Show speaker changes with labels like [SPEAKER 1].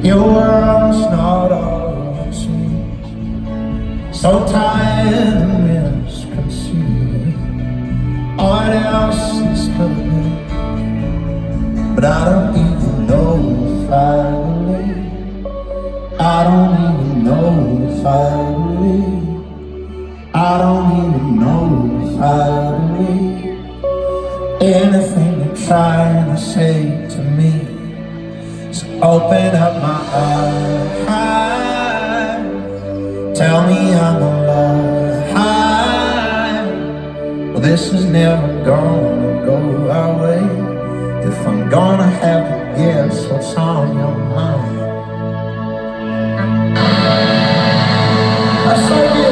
[SPEAKER 1] Your world's not all it seems. So tired and misconceived. What else is coming? But I don't even know if I believe. I don't even know if I believe. I don't even know if I believe anything you're trying to say to me. So open up my eyes, tell me I'm alive. Well, this is never gonna go our way. If I'm gonna have to guess what's on your mind, I say